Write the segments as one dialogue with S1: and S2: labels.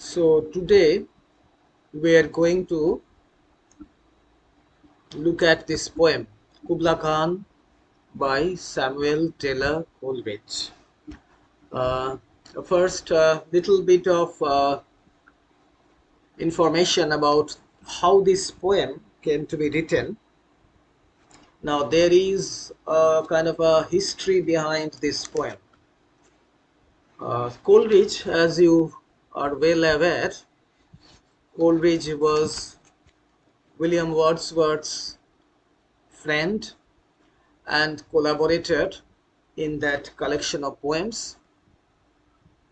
S1: So today we are going to look at this poem Kubla Khan by Samuel Taylor Coleridge. Uh, First, little bit of information about how this poem came to be written. Now there is a kind of a history behind this poem. Coleridge, as you are well aware, Coleridge was William Wordsworth's friend and collaborated in that collection of poems,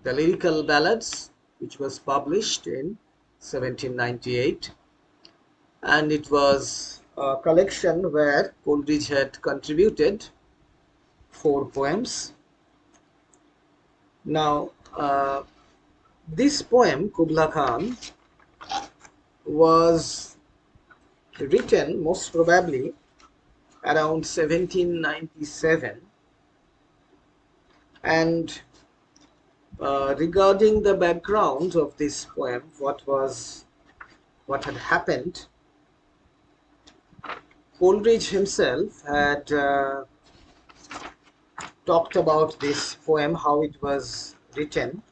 S1: the Lyrical Ballads, which was published in 1798, and it was a collection where Coleridge had contributed 4 poems. Now, this poem, Kubla Khan, was written most probably around 1797, and regarding the background of this poem, what had happened, Coleridge himself had talked about this poem, how it was written,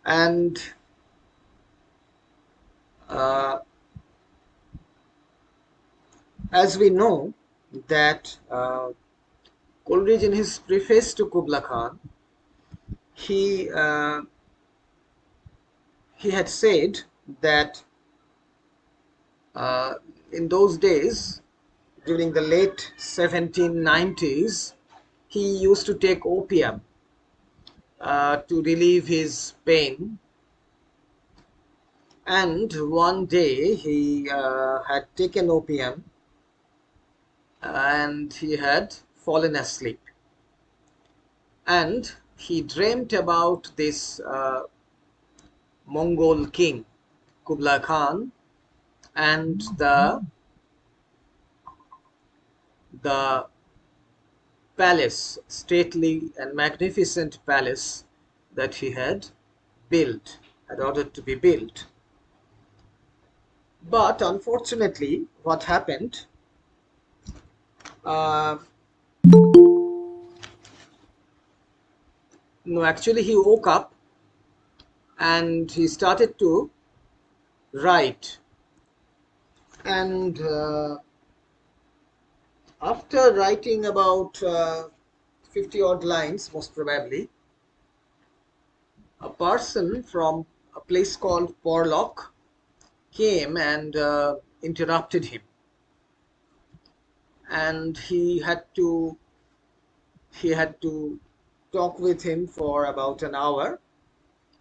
S1: and as we know that Coleridge, in his preface to Kubla Khan, he had said that in those days, during the late 1790s, he used to take opium to relieve his pain, and one day he had taken opium and he had fallen asleep, and he dreamt about this Mongol king Kubla Khan and the palace, stately and magnificent palace that he had ordered to be built. But unfortunately, what happened? No, actually, he woke up and he started to write. And after writing about 50 odd lines, most probably, a person from a place called Porlock came and interrupted him, and he had to talk with him for about an hour,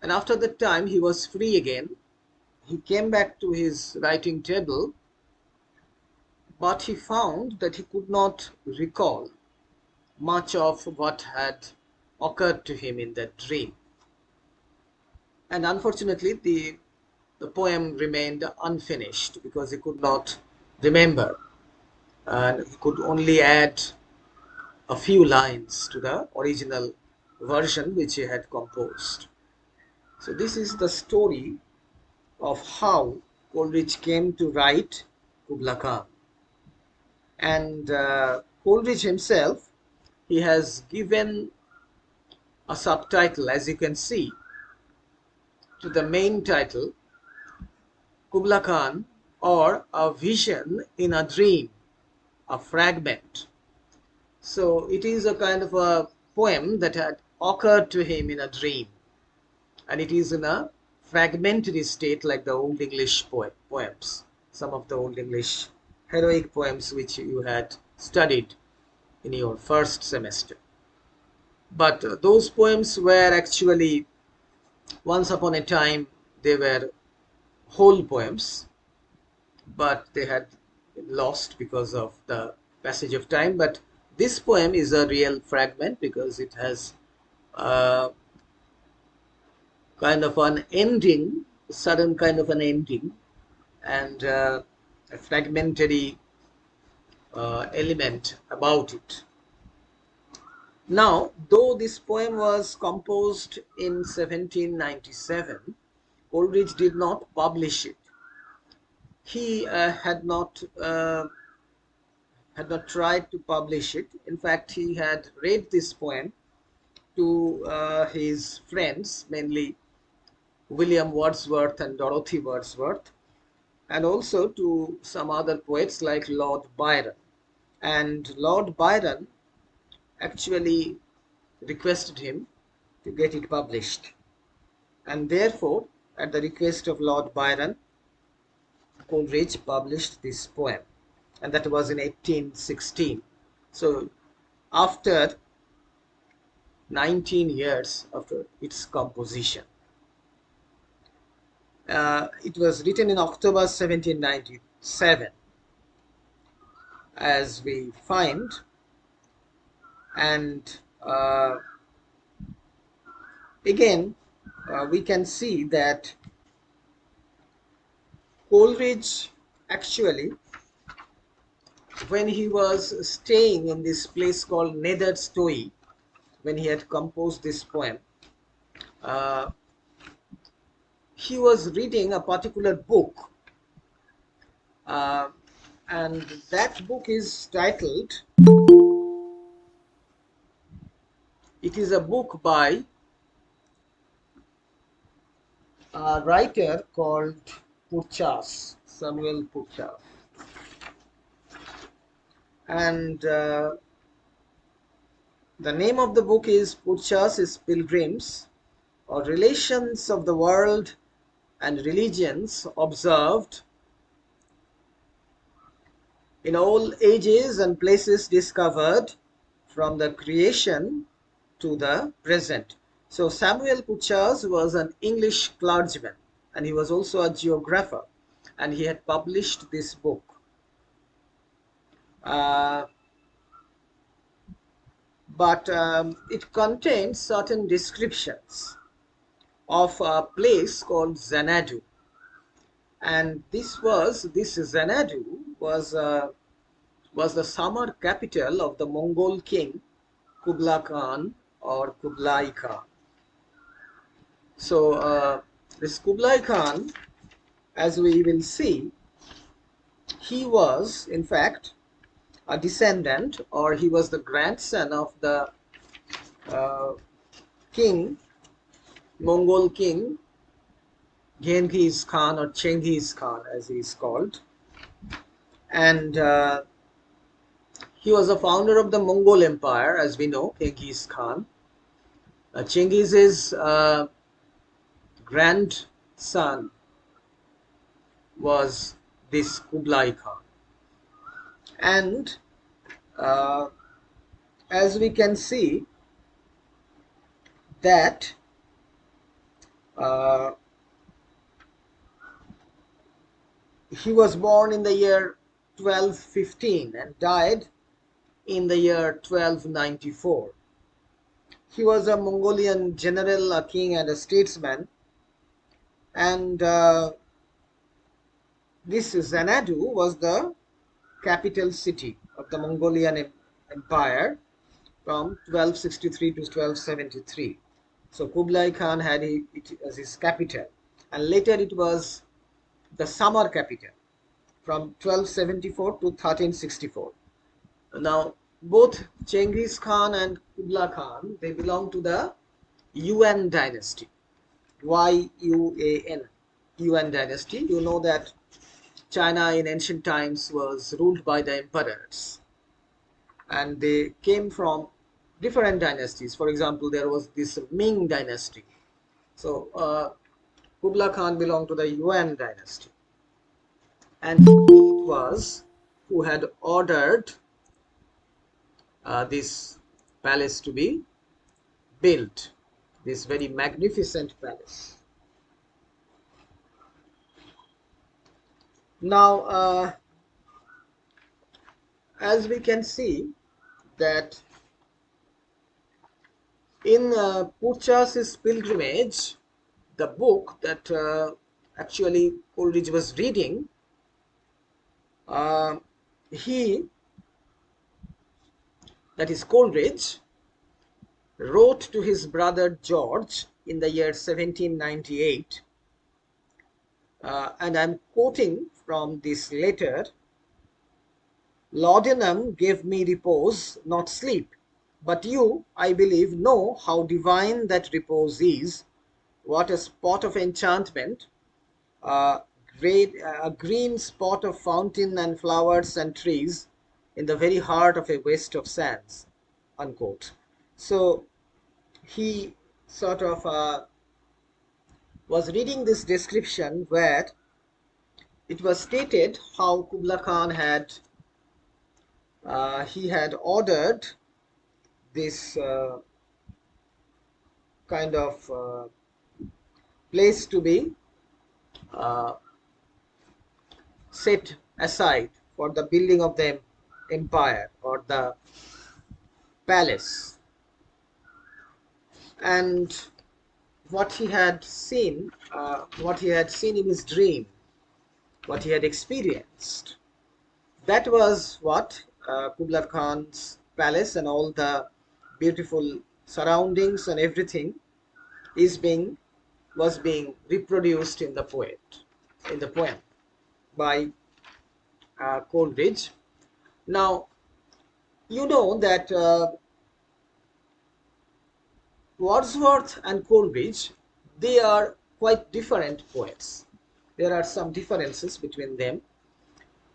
S1: and after that time he was free again. He came back to his writing table, but he found that he could not recall much of what had occurred to him in that dream, and unfortunately the poem remained unfinished because he could not remember, and he could only add a few lines to the original version which he had composed. So this is the story of how Coleridge came to write Kubla Khan. And Coleridge himself, he has given a subtitle, as you can see, to the main title, Kubla Khan, or A Vision in a Dream, a Fragment. So it is a kind of a poem that had occurred to him in a dream, and it is in a fragmentary state like the Old English poems, some of the Old English heroic poems which you had studied in your first semester. But those poems were actually, once upon a time, they were whole poems, but they had been lost because of the passage of time. But this poem is a real fragment because it has kind of an ending, sudden kind of an ending, and a fragmentary element about it. Now, though this poem was composed in 1797, Coleridge did not publish it. He had not tried to publish it. In fact, he had read this poem to his friends, mainly William Wordsworth and Dorothy Wordsworth, and also to some other poets like Lord Byron. And Lord Byron actually requested him to get it published. And therefore, at the request of Lord Byron, Coleridge published this poem. And that was in 1816. So, after 19 years after its composition. It was written in October 1797, as we find, and again we can see that Coleridge actually, when he was staying in this place called Nether Stowey, when he had composed this poem, he was reading a particular book, and that book is titled, it is a book by a writer called Purchas, Samuel Purchas. And the name of the book is Purchas' Pilgrims, or Relations of the World and Religions Observed in All Ages and Places Discovered from the Creation to the Present. So Samuel Purchas was an English clergyman, and he was also a geographer, and he had published this book. But it contains certain descriptions of a place called Xanadu, and this Xanadu was the summer capital of the Mongol king Kubla Khan or Kublai Khan. So this Kublai Khan, as we will see, he was in fact a descendant, or he was the grandson of the Mongol king Genghis Khan, or Chengiz Khan as he is called, and he was a founder of the Mongol Empire, as we know, Genghis Khan. Chengiz's grandson was this Kublai Khan, and as we can see that he was born in the year 1215 and died in the year 1294. He was a Mongolian general, a king, and a statesman, and this Xanadu was the capital city of the Mongolian Empire from 1263 to 1273. So Kublai Khan had it as his capital, and later it was the summer capital from 1274 to 1364. Now, both Chengiz Khan and Kublai Khan, they belong to the Yuan dynasty, Y-U-A-N, Yuan dynasty. You know that China in ancient times was ruled by the emperors, and they came from different dynasties. For example, there was this Ming dynasty. So Kublai Khan belonged to the Yuan dynasty, and he it was who had ordered this palace to be built, this very magnificent palace. Now, as we can see that in Purchas' Pilgrimage, the book that actually Coleridge was reading, that is Coleridge, wrote to his brother George in the year 1798 and I'm quoting from this letter. Laudanum gave me repose, not sleep. But you, I believe, know how divine that repose is, what a spot of enchantment, a a green spot of fountain and flowers and trees in the very heart of a waste of sands, unquote. So he sort of was reading this description where it was stated how Kubla Khan had he had ordered this kind of place to be uh, set aside for the building of the empire or the palace. And what he had seen in his dream, what he had experienced, that was what Kubla Khan's palace and all the beautiful surroundings and everything is being was being reproduced in the poem by Coleridge. Now you know that Wordsworth and Coleridge, they are quite different poets. There are some differences between them.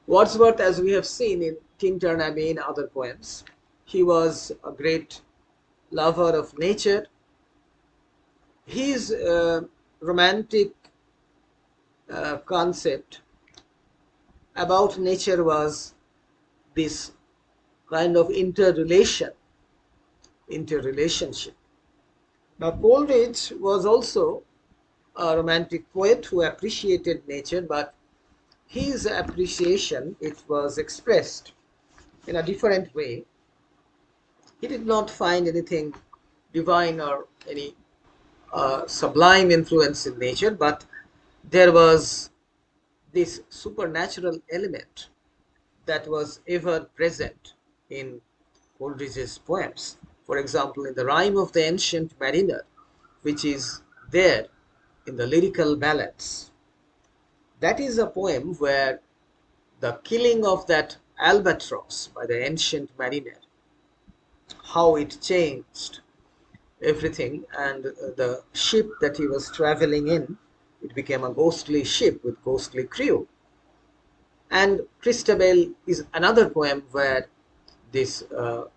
S1: Wordsworth, as we have seen in Tintern Abbey and other poems, he was a great lover of nature. His romantic concept about nature was this kind of interrelationship. Now, Coleridge was also a romantic poet who appreciated nature, but his appreciation, it was expressed in a different way. He did not find anything divine or any sublime influence in nature, but there was this supernatural element that was ever present in Coleridge's poems. For example, in the Rime of the Ancient Mariner, which is there in the lyrical ballads, that is a poem where the killing of that albatross by the ancient mariner, how it changed everything, and the ship that he was traveling in, it became a ghostly ship with ghostly crew. And Christabel is another poem where this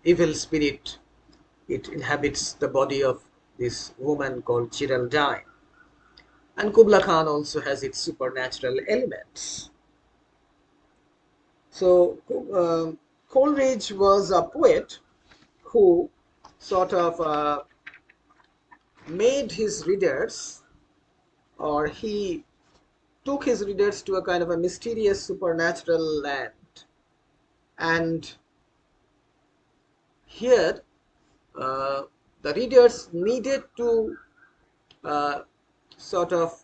S1: evil spirit, it inhabits the body of this woman called Geraldine. And Kubla Khan also has its supernatural elements. So Coleridge was a poet who sort of made his readers, or he took his readers to a kind of a mysterious supernatural land. And here uh, the readers needed to uh, sort of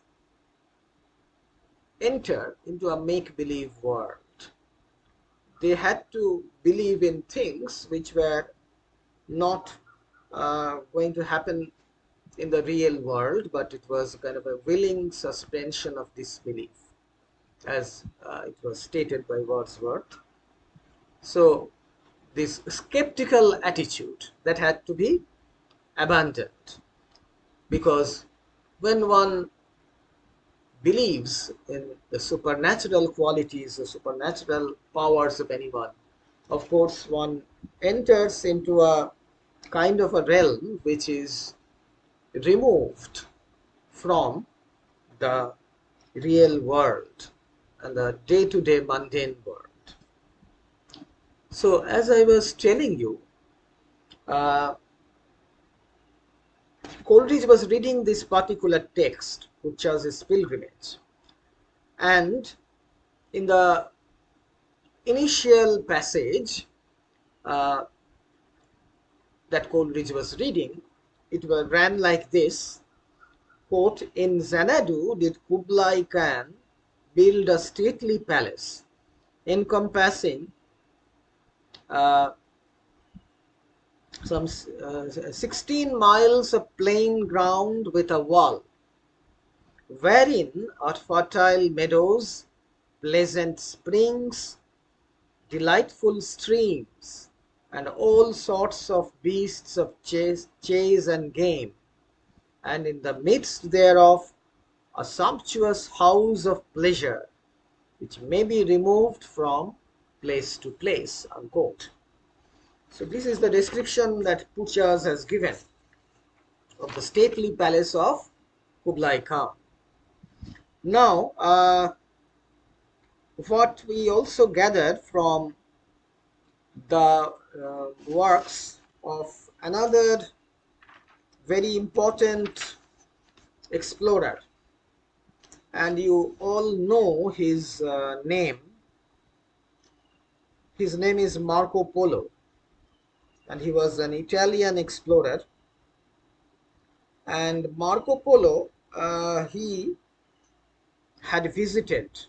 S1: enter into a make-believe world. They had to believe in things which were not going to happen in the real world, but it was kind of a willing suspension of disbelief, as it was stated by Wordsworth. So this skeptical attitude that had to be abandoned, because when one believes in the supernatural qualities, the supernatural powers of anyone, of course one enters into a kind of a realm which is removed from the real world and the day-to-day mundane world. So as I was telling you, uh, Coleridge was reading this particular text, which was his pilgrimage, and in the initial passage uh, that Coleridge was reading, it ran like this, quote, "In Xanadu did Kublai Khan build a stately palace encompassing uh, some 16 miles of plain ground with a wall, wherein are fertile meadows, pleasant springs, delightful streams, and all sorts of beasts of chase and game, and in the midst thereof a sumptuous house of pleasure, which may be removed from place to place, unquote. So this is the description that Puchas has given of the stately palace of Kublai Khan. Now, what we also gathered from the works of another very important explorer, and you all know his name. His name is Marco Polo, and he was an Italian explorer. And Marco Polo, he had visited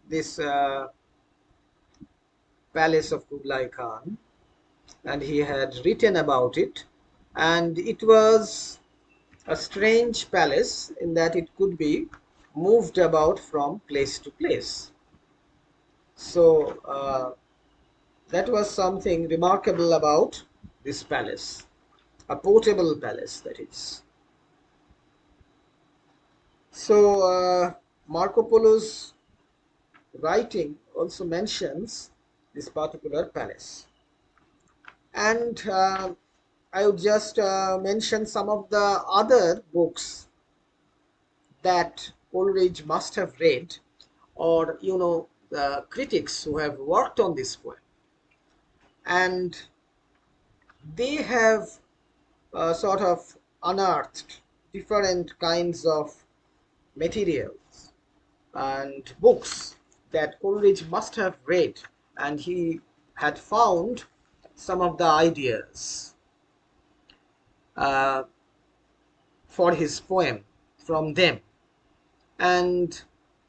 S1: this palace of Kublai Khan, and he had written about it, and it was a strange palace in that it could be moved about from place to place. So that was something remarkable about this palace, a portable palace, that is. So Marco Polo's writing also mentions this particular palace. And I would just mention some of the other books that Coleridge must have read, or the critics who have worked on this poem, and they have sort of unearthed different kinds of materials and books that Coleridge must have read, and he had found some of the ideas uh, for his poem from them. And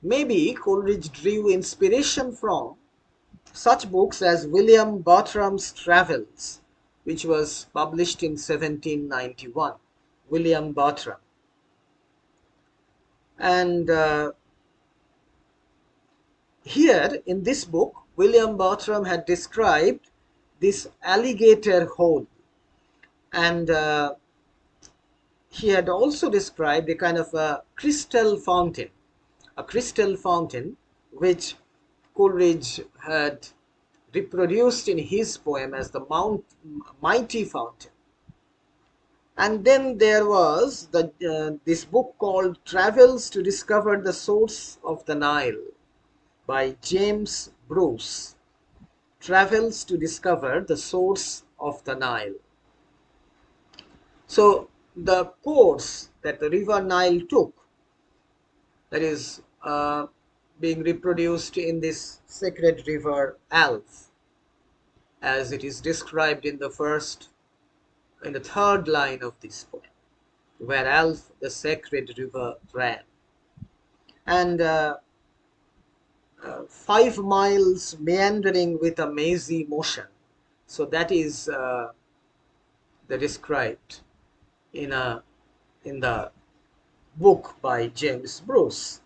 S1: maybe Coleridge drew inspiration from such books as William Bartram's Travels, which was published in 1791. William Bartram. And here in this book, William Bartram had described this alligator hole, and he had also described a kind of a crystal fountain which Coleridge had reproduced in his poem as the mighty fountain. And then there was this book called Travels to Discover the Source of the Nile by James Bruce. Travels to Discover the Source of the Nile. So the course that the river Nile took, that is being reproduced in this sacred river Alph, as it is described in the third line of this poem, where Alph, the sacred river, ran. And 5 miles meandering with a mazy motion. So that is the described in the book by James Bruce.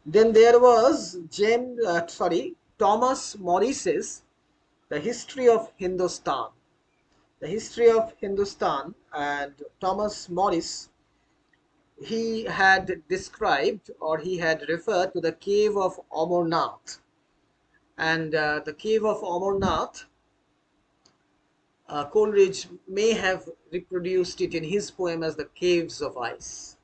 S1: Then there was Thomas Morris's The History of Hindustan. The History of Hindustan, and Thomas Morris, he had described, or he had referred to, the cave of Amarnath. And the cave of Amarnath, Coleridge may have reproduced it in his poem as the caves of ice.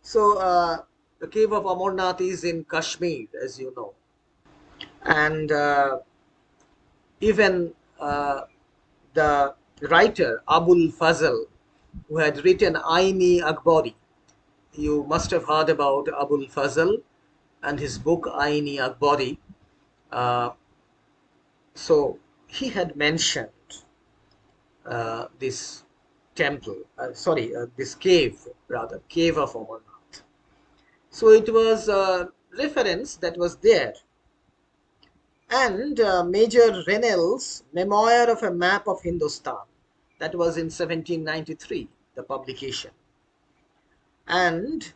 S1: So the cave of Amarnath is in Kashmir, as you know. And even the writer Abul Fazl, who had written Aini Akbari, you must have heard about Abul Fazl and his book Aini Akbari. So he had mentioned this temple, this cave of Amarnath. So it was a reference that was there. And Major Rennell's Memoir of a Map of Hindustan, that was in 1793, the publication. and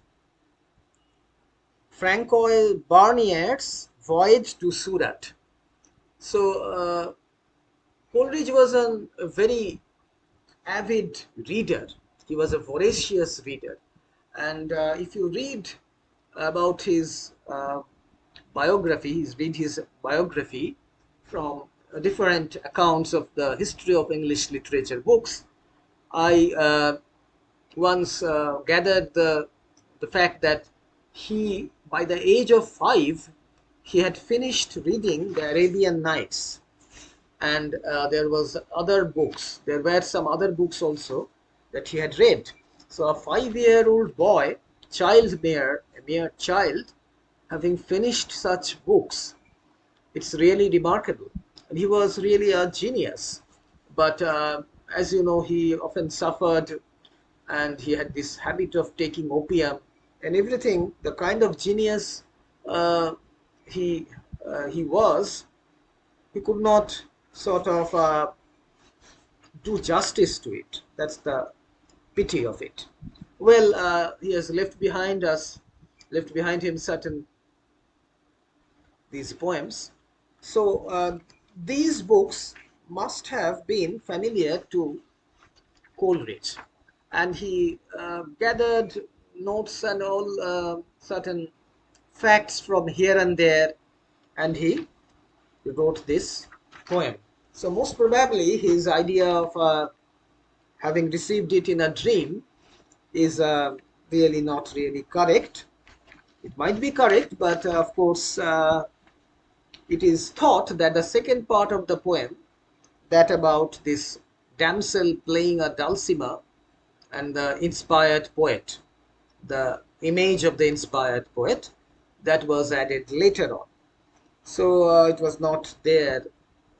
S1: Francois Barnier's Voyage to Surat. So Coleridge was a very avid reader. He was a voracious reader. And if you read about his biography, read his biography from different accounts of the history of English literature books, I once gathered the fact that he, by the age of 5, he had finished reading the Arabian Nights, and there were some other books also that he had read. So a 5-year-old boy, a mere child, having finished such books, it's really remarkable. And he was really a genius, but as you know, he often suffered, and he had this habit of taking opium and everything. The kind of genius uh, he he was, he could not sort of do justice to it. That's the pity of it. Well, he has left behind him certain these poems. So these books must have been familiar to Coleridge, and he gathered notes and all certain facts from here and there, and he wrote this poem. So most probably his idea of having received it in a dream is really not really correct. It might be correct, but of course it is thought that the second part of the poem, that about this damsel playing a dulcimer and the inspired poet, the image of the inspired poet, that was added later on. So it was not there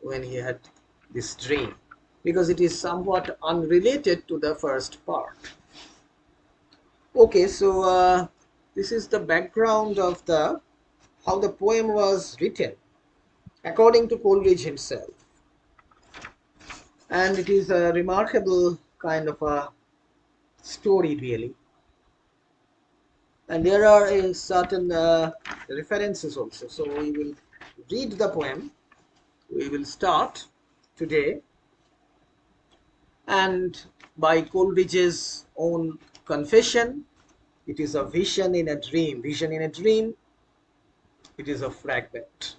S1: when he had this dream, because it is somewhat unrelated to the first part. Okay, so this is the background of the how the poem was written according to Coleridge himself, and it is a remarkable kind of a story really. And there are certain references also. So we will read the poem. We will start today, and by Coleridge's own confession, it is a vision in a dream. Vision in a dream, it is a fragment.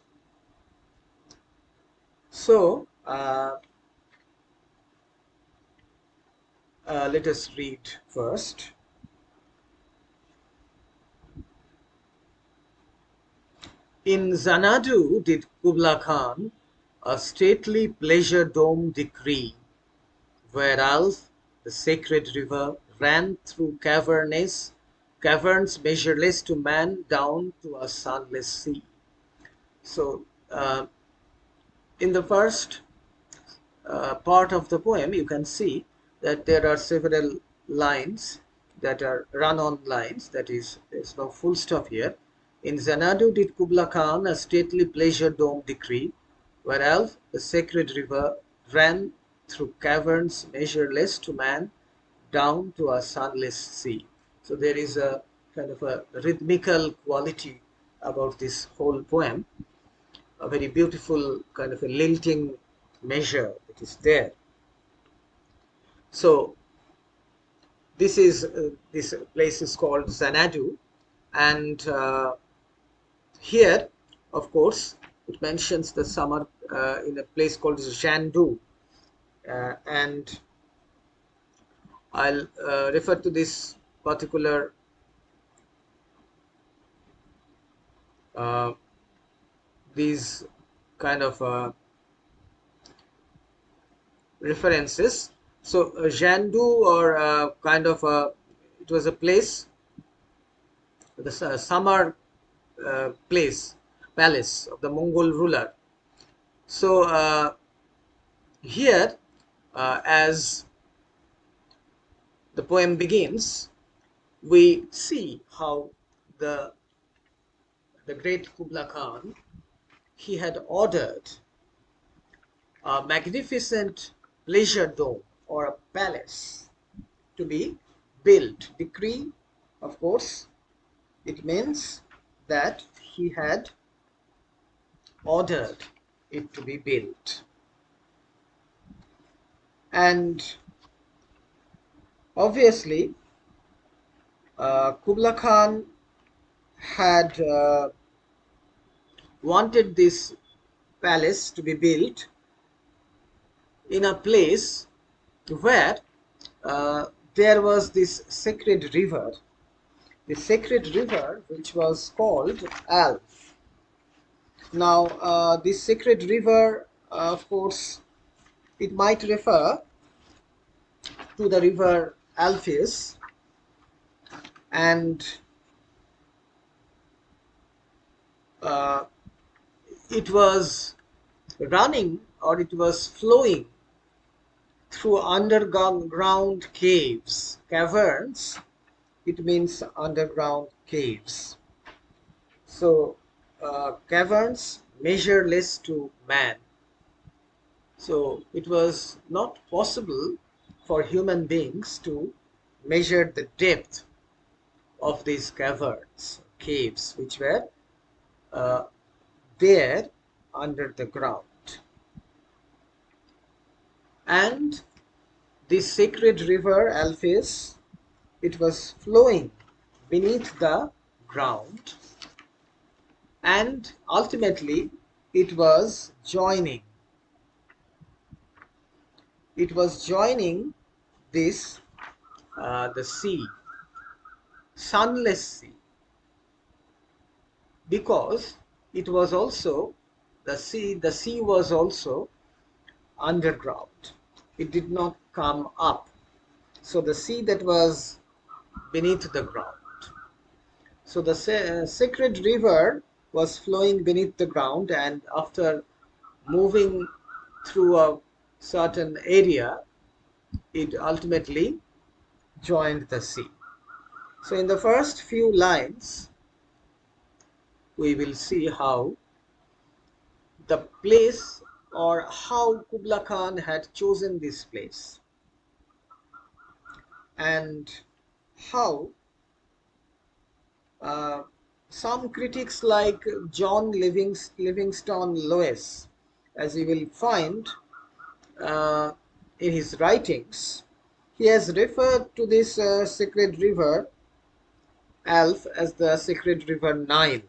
S1: So let us read first. In Xanadu did Kubla Khan a stately pleasure dome decree, where Alf, the sacred river, ran through caverns measureless to man, down to a sunless sea. So in the first part of the poem, you can see that there are several lines that are run-on lines, that is, there's no full stop here. In Xanadu did Kubla Khan a stately pleasure dome decree, where Alf, the sacred river, ran through caverns measureless to man, down to a sunless sea. So there is a kind of a rhythmical quality about this whole poem, a very beautiful kind of a lilting measure that is there. So this place is called Xanadu, and here, of course, it mentions the summer in a place called Jandu, and I'll refer to this particular these kind of references. So Jandu, or kind of it was a place, the summer palace of the Mongol ruler. So here, as the poem begins, we see how the great Kubla Khan, he had ordered a magnificent pleasure dome or a palace to be built. Decree Of course, it means that he had ordered it to be built. And obviously, Kubla Khan had wanted this palace to be built in a place where uh, there was this sacred river, the sacred river which was called Alf. Now, this sacred river, of course, it might refer to the river Alpheus, and uh, it was running, or it was flowing through underground caves, caverns. It means underground caves. So caverns measureless to man. So it was not possible for human beings to measure the depth of these caverns, caves, which were uh, there under the ground. And this sacred river Alpheus, it was flowing beneath the ground, and ultimately it was joining this the sea, sunless sea, because it was also the sea was also underground. It did not come up. So the sea that was beneath the ground. So the sacred river was flowing beneath the ground, and after moving through a certain area, it ultimately joined the sea. So in the first few lines, we will see how the place, or how Kubla Khan had chosen this place, and how uh, some critics like John Livingstone Lewis, as you will find uh, in his writings, he has referred to this sacred river Alf as the sacred river Nile.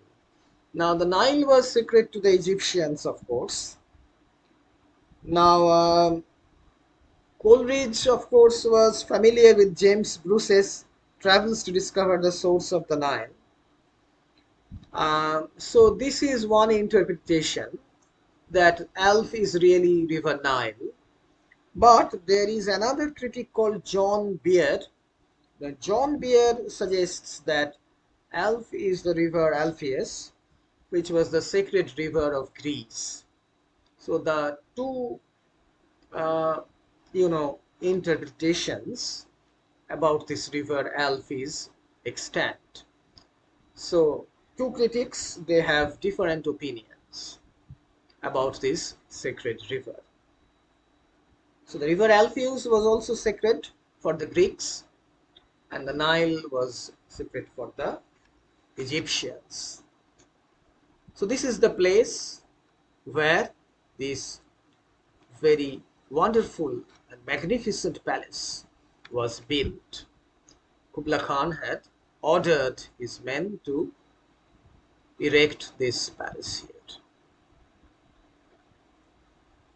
S1: Now the Nile was sacred to the Egyptians, of course. Now Coleridge, of course, was familiar with James Bruce's travels to discover the source of the Nile. So this is one interpretation, that Alf is really river Nile. But there is another critic called John Beard. John Beard suggests that Alf is the river Alpheus, which was the sacred river of Greece. So the two, uh, interpretations about this river Alf is extant. So two critics, they have different opinions about this sacred river. So the river Alpheus was also sacred for the Greeks, and the Nile was sacred for the Egyptians. So this is the place where this very wonderful and magnificent palace was built. Kubla Khan had ordered his men to erect this palace here.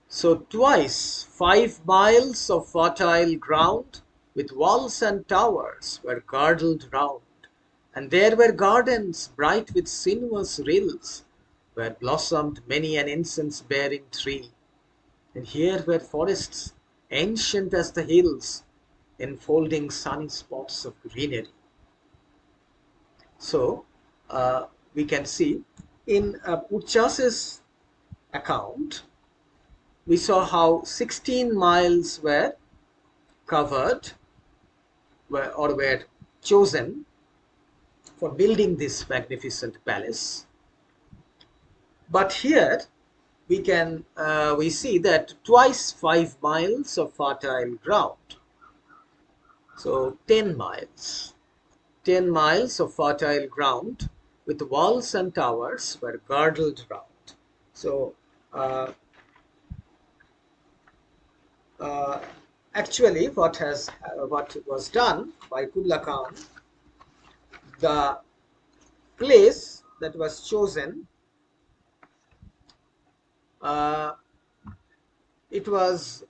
S1: So twice 5 miles of fertile ground with walls and towers were girdled round, and there were gardens bright with sinuous rills, where blossomed many an incense-bearing tree, and here were forests ancient as the hills, enfolding sunny spots of greenery. So we can see in Purchas's account, we saw how 16 miles were covered, or were chosen for building this magnificent palace. But here we see that twice 5 miles of fertile ground, so 10 miles. 10 miles of fertile ground with walls and towers were girdled round. So uh, actually what was done by Kubla Khan, the place that was chosen, uh, it was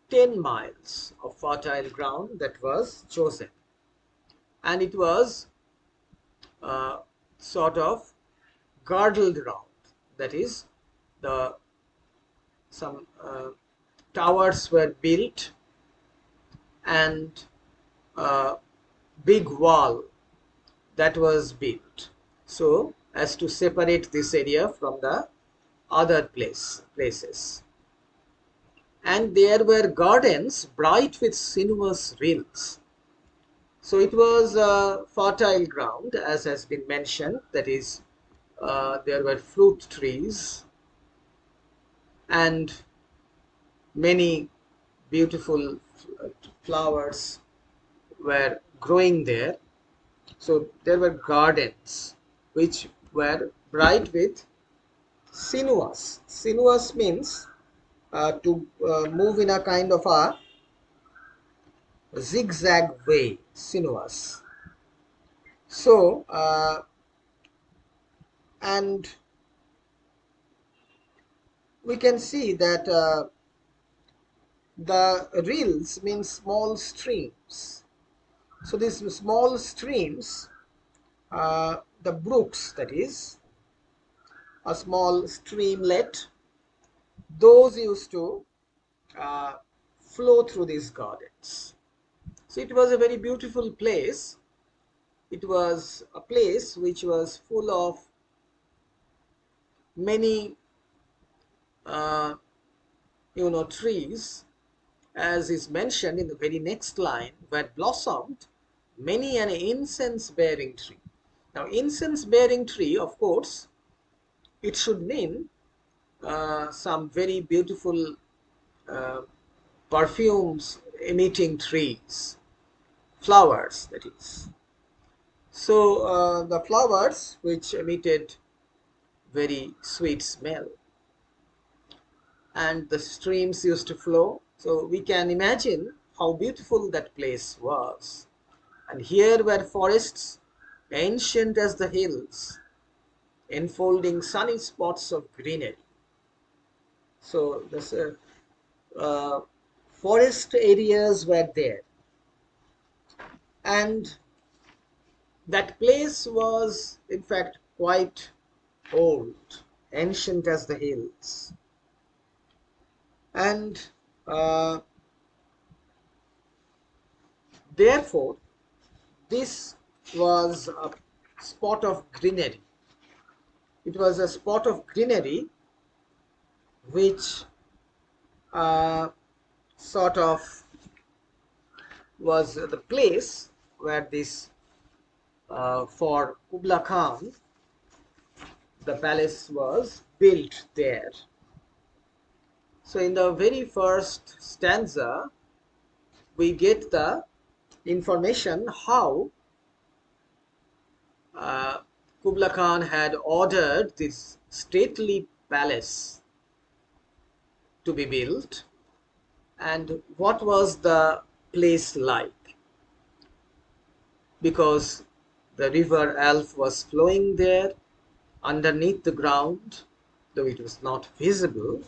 S1: 10 miles of fertile ground that was chosen, and it was uh, sort of girdled round. That is, the some towers were built and a big wall that was built, so as to separate this area from the other places. And there were gardens bright with sinuous rills. So it was a fertile ground, as has been mentioned. That is, there were fruit trees and many beautiful flowers were growing there. So there were gardens which were bright with sinuous. Sinuous means to move in a kind of a zigzag way, sinuous. So, and we can see that the rills mean small streams. So these small streams, the brooks, that is, a small streamlet, those used to uh, flow through these gardens. So it was a very beautiful place. It was a place which was full of many uh, trees, as is mentioned in the very next line, where blossomed many an incense-bearing tree. Now, incense-bearing tree, of course, it should mean some very beautiful uh, perfumes emitting trees, flowers, that is. So, the flowers which emitted very sweet smell, and the streams used to flow. So we can imagine how beautiful that place was. And here were forests, ancient as the hills, enfolding sunny spots of greenery. So the uh, forest areas were there, and that place was in fact quite old, ancient as the hills, and uh, therefore this was a spot of greenery. It was a spot of greenery which uh, sort of was the place where this, for Kubla Khan, the palace was built there. So in the very first stanza, we get the information how uh, Kubla Khan had ordered this stately palace to be built, and what was the place like, because the river Alf was flowing there underneath the ground, though it was not visible,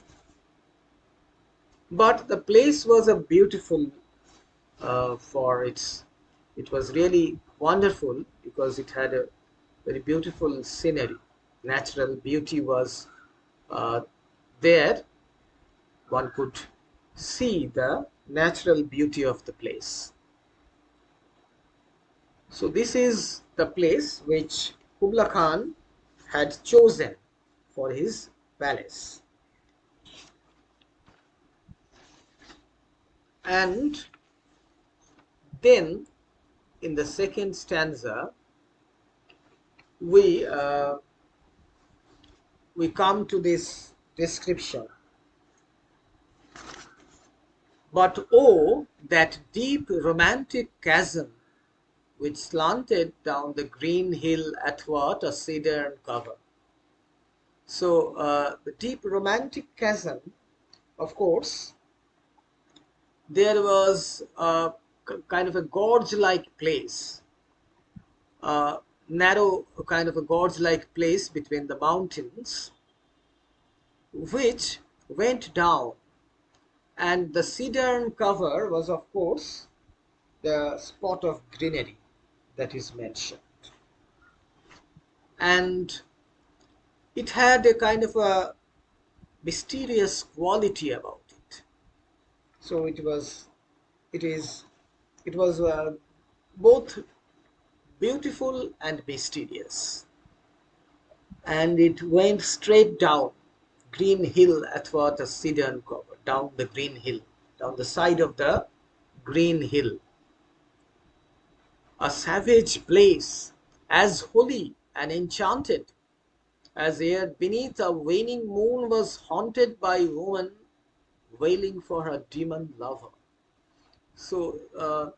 S1: but the place was a beautiful, it was really wonderful because it had a very beautiful scenery. Natural beauty was uh, there. One could see the natural beauty of the place. So this is the place which Kubla Khan had chosen for his palace. And then in the second stanza, we come to this description. But oh, that deep romantic chasm which slanted down the green hill athwart a cedar cover. So the deep romantic chasm, of course, there was a kind of a gorge-like place, a narrow kind of a gorge-like place between the mountains, which went down, and the cedar cover was, of course, the spot of greenery that is mentioned. And it had a kind of a mysterious quality about it. So it is, it was both beautiful and mysterious. And it went straight down green hill athwart a cedar cover, down the green hill, down the side of the green hill. A savage place, as holy and enchanted as air beneath a waning moon, was haunted by woman wailing for her demon lover. So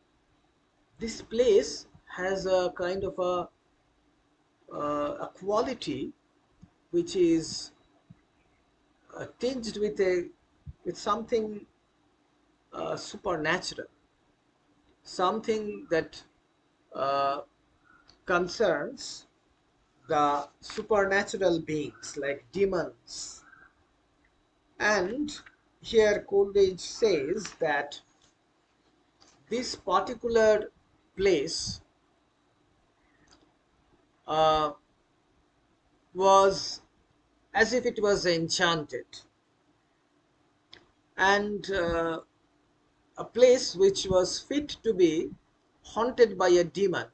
S1: this place has a kind of a quality which is tinged with something supernatural, something that uh, concerns the supernatural beings like demons. And here Coleridge says that this particular place uh, was as if it was enchanted, and a place which was fit to be haunted by a demon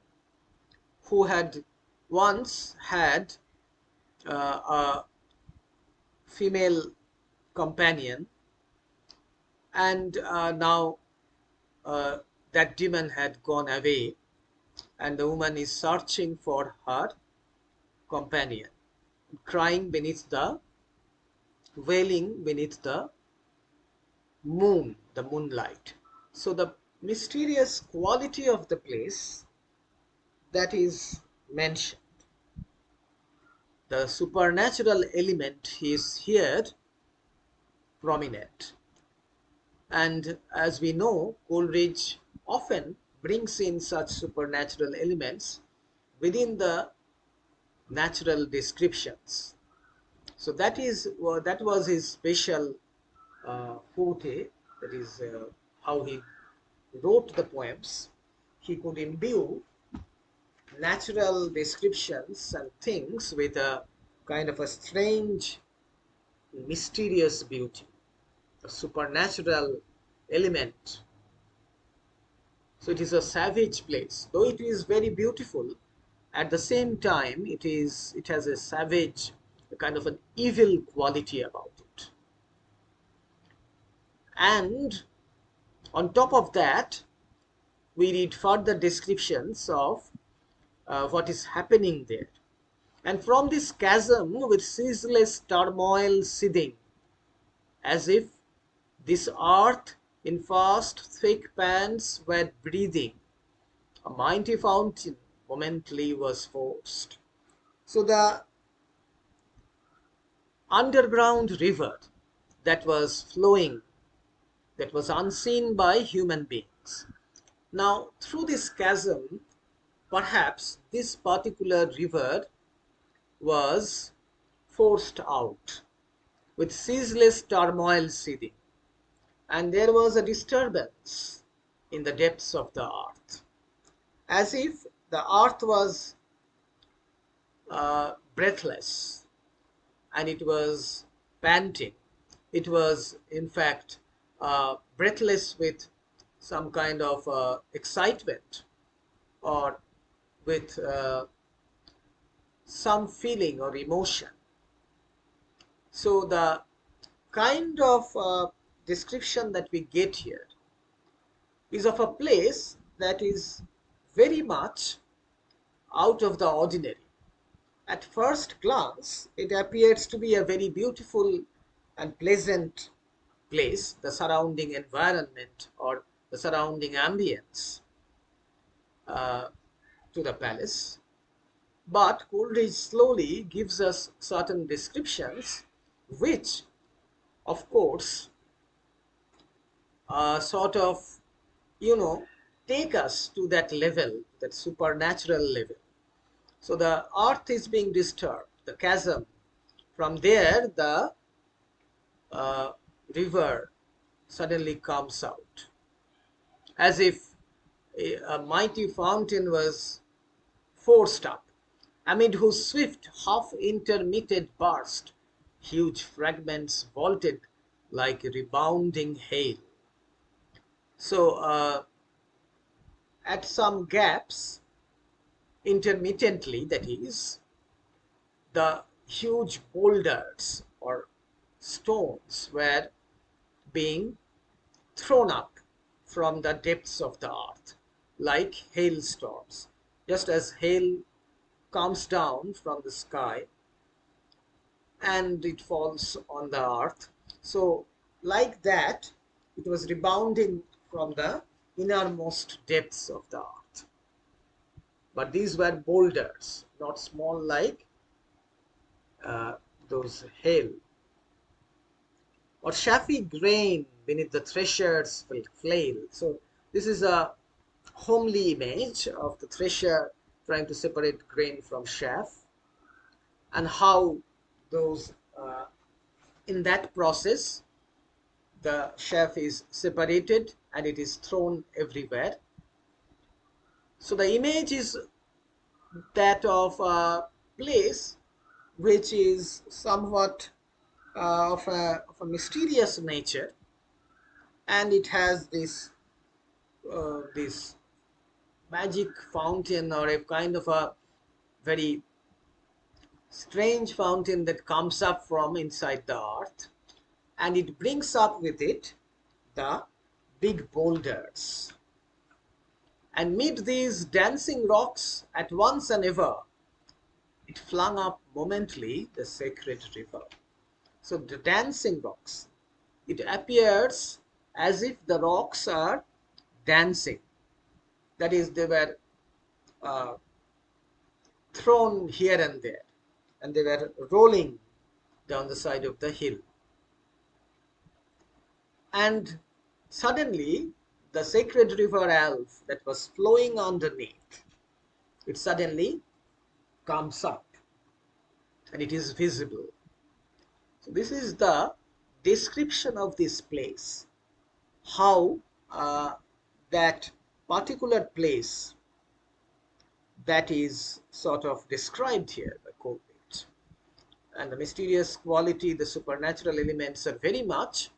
S1: who had once had a female companion, and now uh, that demon had gone away, and the woman is searching for her companion, crying beneath the, wailing beneath the moon, the moonlight. So the mysterious quality of the place that is mentioned, the supernatural element is here prominent. And as we know, Coleridge often brings in such supernatural elements within the natural descriptions. So that was his special forte. That is how he wrote the poems. He could imbue natural descriptions and things with a kind of a strange, mysterious beauty, a supernatural element. So it is a savage place, though it is very beautiful. At the same time, it has a savage, a kind of an evil quality about it. And on top of that, we read further descriptions of what is happening there. And from this chasm with ceaseless turmoil seething, as if this earth in fast thick pants were breathing, a mighty fountain momently was forced. So the underground river that was flowing, that was unseen by human beings. Now, through this chasm, perhaps this particular river was forced out with ceaseless turmoil seething, and there was a disturbance in the depths of the earth, as if the earth was breathless, and it was panting. It was, in fact, breathless with some kind of excitement, or with some feeling or emotion. So the kind of description that we get here is of a place that is very much out of the ordinary. At first glance, it appears to be a very beautiful and pleasant place, the surrounding environment or the surrounding ambience. to the palace. But Coleridge slowly gives us certain descriptions which, of course, sort of, you know, take us to that level, that supernatural level. So the earth is being disturbed, the chasm. From there, the uh, river suddenly comes out, as if a mighty fountain was forced up, amid whose swift, half-intermitted burst, huge fragments vaulted like rebounding hail. So, at some gaps, intermittently, that is, the huge boulders or stones were being thrown up from the depths of the earth, like hailstorms. Just as hail comes down from the sky and it falls on the earth, so like that, it was rebounding from the innermost depths of the earth. But these were boulders, not small like uh, those hail. Or chaffy grain beneath the thresher's flail. So this is a homely image of the thresher trying to separate grain from chaff, and how those in that process the chaff is separated and it is thrown everywhere. So the image is that of a place which is somewhat of a mysterious nature, and it has this magic fountain, or a kind of a very strange fountain that comes up from inside the earth, and it brings up with it the big boulders. And mid these dancing rocks, at once and ever, it flung up momently the sacred river. So the dancing rocks, it appears as if the rocks are dancing. That is, they were uh, thrown here and there, and they were rolling down the side of the hill. And suddenly, the sacred river Alf that was flowing underneath, it suddenly comes up and it is visible. So this is the description of this place, how that particular place that is sort of described here by Coleridge. And the mysterious quality, the supernatural elements are very much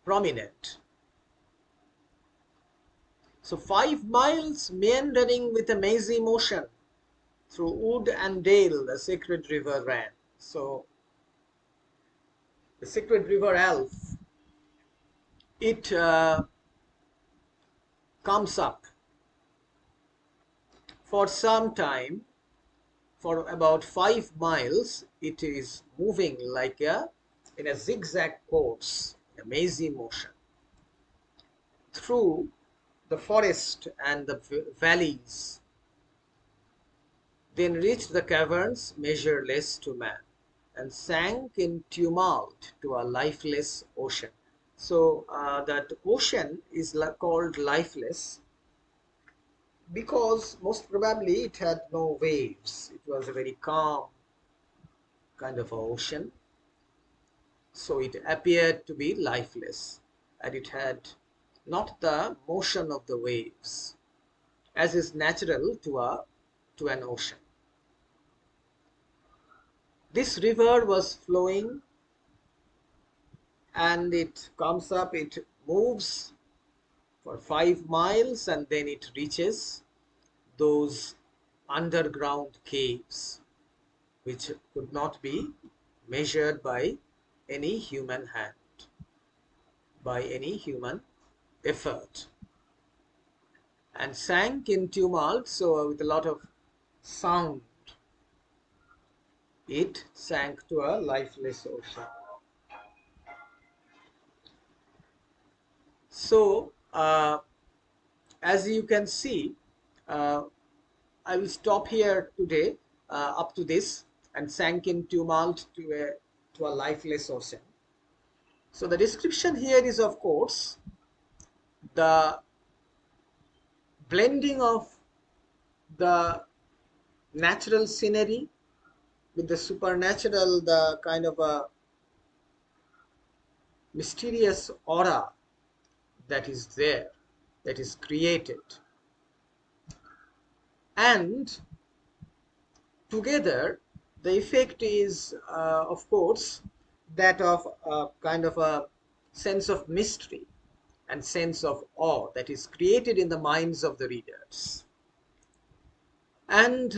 S1: prominent. So 5 miles meandering with a mazy motion, through wood and dale the sacred river ran. So the sacred river Alf, it comes up for some time. For about 5 miles, it is moving like in a zigzag course, a mazy motion, through the forest and the valleys, then reached the caverns measureless to man, and sank in tumult to a lifeless ocean. So that ocean is called lifeless because most probably it had no waves. It was a very calm kind of ocean. So it appeared to be lifeless, and it had not the motion of the waves, as is natural to an ocean. This river was flowing, and it comes up, it moves for 5 miles, and then it reaches those underground caves which could not be measured by any human hand, by any human effort, and sank in tumult. So with a lot of sound, it sank to a lifeless ocean. So as you can see, Uh, I will stop here today up to this and sank in tumult to a lifeless ocean. So the description here is, of course, the blending of the natural scenery with the supernatural, the kind of a mysterious aura that is there, that is created. And together, the effect is, of course, that of a kind of a sense of mystery and sense of awe that is created in the minds of the readers. And